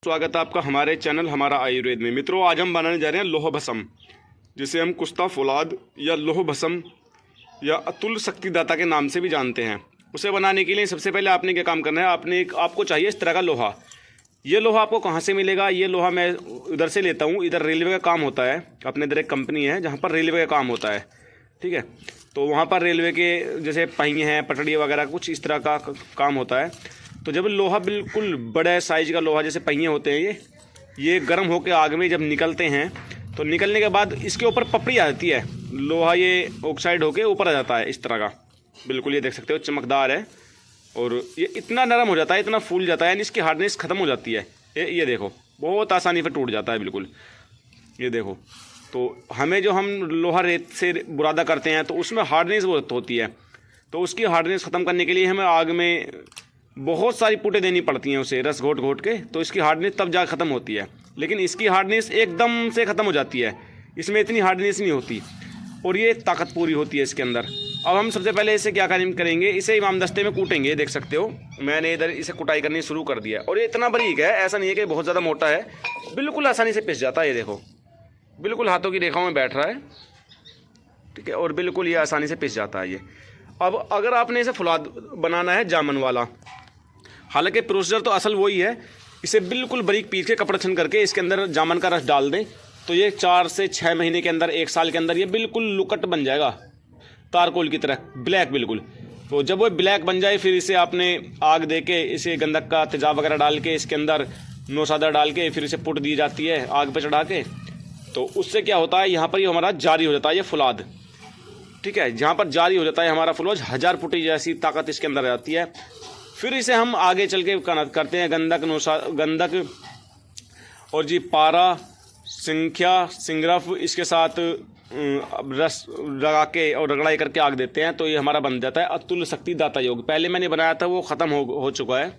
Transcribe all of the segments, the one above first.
स्वागत है आपका हमारे चैनल हमारा आयुर्वेद में। मित्रों, आज हम बनाने जा रहे हैं लोह भस्म, जिसे हम कुश्ता फौलाद या लोह भस्म या अतुल शक्तिदाता के नाम से भी जानते हैं। उसे बनाने के लिए सबसे पहले आपने क्या काम करना है, आपको चाहिए इस तरह का लोहा। ये लोहा आपको कहाँ से मिलेगा? ये लोहा मैं इधर से लेता हूँ। इधर रेलवे का काम होता है, अपने इधर एक कंपनी है जहाँ पर रेलवे का काम होता है, ठीक है। तो वहाँ पर रेलवे के जैसे पहिए हैं, पटड़ी वगैरह कुछ इस तरह का काम होता है। तो जब लोहा बिल्कुल बड़े साइज का लोहा जैसे पहिए होते हैं, ये गर्म होकर आग में जब निकलते हैं तो निकलने के बाद इसके ऊपर पपड़ी आ जाती है। लोहा ये ऑक्साइड होकर ऊपर आ जाता है इस तरह का, बिल्कुल ये देख सकते हो चमकदार है। और ये इतना नरम हो जाता है, इतना फूल जाता है, यानी इसकी हार्डनेस ख़त्म हो जाती है। ये देखो, बहुत आसानी से टूट जाता है बिल्कुल। ये देखो, तो हमें जो हम लोहा रेत से बुरादा करते हैं तो उसमें हार्डनेस बहुत होती है। तो उसकी हार्डनेस ख़त्म करने के लिए हमें आग में बहुत सारी पुटें देनी पड़ती हैं, उसे रस घोट घोट के, तो इसकी हार्डनेस तब जा ख़त्म होती है। लेकिन इसकी हार्डनेस एकदम से ख़त्म हो जाती है, इसमें इतनी हार्डनेस नहीं होती और ये ताकत पूरी होती है इसके अंदर। अब हम सबसे पहले इसे क्या करेंगे, इसे इमाम दस्ते में कूटेंगे। देख सकते हो मैंने इधर इसे कुटाई करनी शुरू कर दिया। और ये इतना बारीक है, ऐसा नहीं है कि बहुत ज़्यादा मोटा है, बिल्कुल आसानी से पिस जाता है। ये देखो, बिल्कुल हाथों की रेखाओं में बैठ रहा है, ठीक है, और बिल्कुल ये आसानी से पिस जाता है ये। अब अगर आपने इसे फुलाद बनाना है जामन वाला, हालांकि प्रोसीजर तो असल वही है। इसे बिल्कुल बारीक पीस के कपड़ा छन करके इसके अंदर जामन का रस डाल दें तो ये 4 से 6 महीने के अंदर, 1 साल के अंदर ये बिल्कुल लुकट बन जाएगा, तारकोल की तरह ब्लैक बिल्कुल। तो जब वो ब्लैक बन जाए फिर इसे आपने आग दे के, इसे गंधक का तेजाब वगैरह डाल के, इसके अंदर नौसादा डाल के फिर इसे पुट दी जाती है आग पर चढ़ा के। तो उससे क्या होता है, यहाँ पर ये हमारा जारी हो जाता है ये फुलाद, ठीक है। जहाँ पर जारी हो जाता है हमारा फुलौज, 1000 पुटी जैसी ताकत इसके अंदर आ जाती है। फिर इसे हम आगे चल के करते हैं गंधक और जी पारा, सिंख्या, सिंगरफ, इसके साथ रस लगा के और रगड़ाई करके आग देते हैं। तो ये हमारा बन जाता है अतुल शक्तिदाता योग। पहले मैंने बनाया था, वो ख़त्म हो चुका है।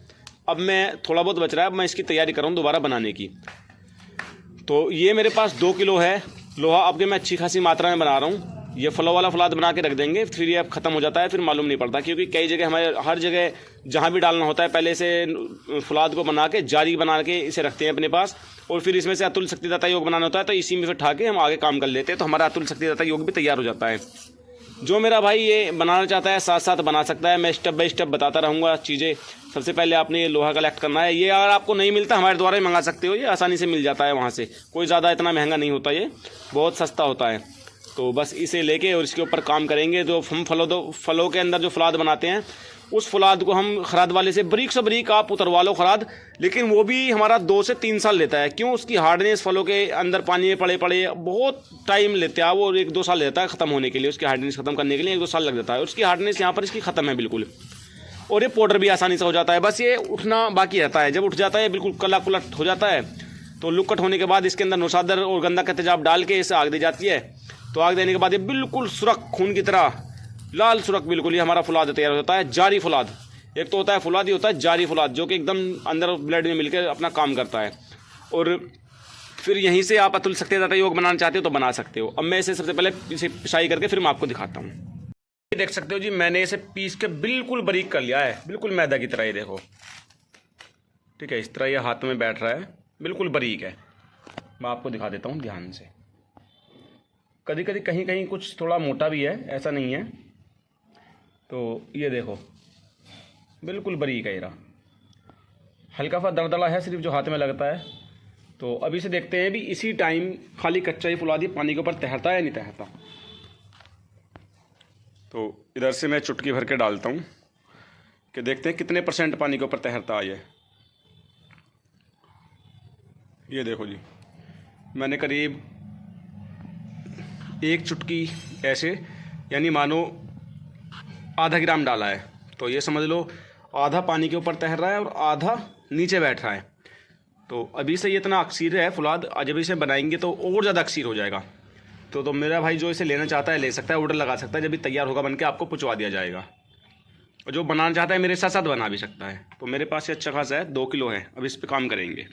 अब मैं थोड़ा बहुत बच रहा है, अब मैं इसकी तैयारी कर रहा हूँ दोबारा बनाने की। तो ये मेरे पास 2 किलो है लोहा। अब मैं अच्छी खासी मात्रा में बना रहा हूँ। ये फलों वाला फुलाद बना के रख देंगे, फिर ये अब ख़त्म हो जाता है, फिर मालूम नहीं पड़ता। क्योंकि कई जगह हमारे हर जगह जहाँ भी डालना होता है पहले से फुलाद को बना के जारी बना के इसे रखते हैं अपने पास, और फिर इसमें से अतुल शक्तिदाता योग बनाना होता है तो इसी में फिर उठा के हम आगे काम कर लेते हैं। तो हमारा अतुल शक्तिदाता योग भी तैयार हो जाता है। जो मेरा भाई ये बनाना चाहता है साथ साथ बना सकता है, मैं स्टेप बाय स्टेप बताता रहूँगा चीज़ें। सबसे पहले आपने ये लोहा कलेक्ट करना है। ये अगर आपको नहीं मिलता हमारे द्वारा ही मंगा सकते हो, ये आसानी से मिल जाता है वहाँ से, कोई ज़्यादा इतना महंगा नहीं होता, ये बहुत सस्ता होता है। तो बस इसे लेके और इसके ऊपर काम करेंगे। जो हम फलों के अंदर जो फुलाद बनाते हैं, उस फुलाद को हम खराद वाले से बारीक से बारीक आप उतरवा लो खराद, लेकिन वो भी हमारा 2 से 3 साल लेता है। क्यों? उसकी हार्डनेस फलों के अंदर पानी में पड़े बहुत टाइम लेते हैं, वो 1-2 साल लेता है ख़त्म होने के लिए। उसकी हार्डनेस ख़त्म करने के लिए 1-2 साल लग जाता है। उसकी हार्डनेस यहाँ पर इसकी ख़त्म है बिल्कुल। और ये पाउडर भी आसानी से हो जाता है, बस ये उठना बाकी रहता है। जब उठ जाता है बिल्कुल कला कुलट हो जाता है, तो लुकट होने के बाद इसके अंदर नौसादर और गंदा का तेजाब डाल के इसे आग दी जाती है। तो आग देने के बाद ये बिल्कुल सुरख, खून की तरह लाल सुरख बिल्कुल, ये हमारा फुलाद तैयार होता है। जारी फुलाद, एक तो होता है फुलाद, ही होता है जारी फुलाद, जो कि एकदम अंदर ब्लड में मिलकर अपना काम करता है। और फिर यहीं से आप अतुल शक्तिदाता योग बनाना चाहते हो तो बना सकते हो। अब मैं इसे सबसे पहले इसे पिसाई करके फिर मैं आपको दिखाता हूँ। देख सकते हो जी, मैंने इसे पीस के बिल्कुल बारीक कर लिया है, बिल्कुल मैदा की तरह। ये देखो, ठीक है, इस तरह ये हाथ में बैठ रहा है, बिल्कुल बारीक है। मैं आपको दिखा देता हूँ ध्यान से। कभी कभी कहीं कहीं कुछ थोड़ा मोटा भी है, ऐसा नहीं है। तो ये देखो, बिल्कुल बारीक है। ये हल्का सा दरदरा है सिर्फ जो हाथ में लगता है। तो अभी से देखते हैं भी इसी टाइम खाली कच्चा ही फुलाद पानी के ऊपर तैरता है या नहीं तैरता। तो इधर से मैं चुटकी भर के डालता हूँ कि देखते हैं कितने % पानी के ऊपर तैरता है ये देखो जी, मैंने करीब 1 चुटकी ऐसे, यानी मानो आधा ग्राम डाला है। तो ये समझ लो आधा पानी के ऊपर तैर रहा है और आधा नीचे बैठ रहा है। तो अभी से ये इतना अक्सीर है फुलाद, जब इसे बनाएंगे तो और ज़्यादा अक्सीर हो जाएगा। तो मेरा भाई जो इसे लेना चाहता है ले सकता है, ऑर्डर लगा सकता है। जब भी तैयार होगा बन के आपको पहुँचवा दिया जाएगा। और जो बनाना चाहता है मेरे साथ साथ बना भी सकता है। तो मेरे पास ये अच्छा खासा है, 2 किलो है। अब इस पर काम करेंगे।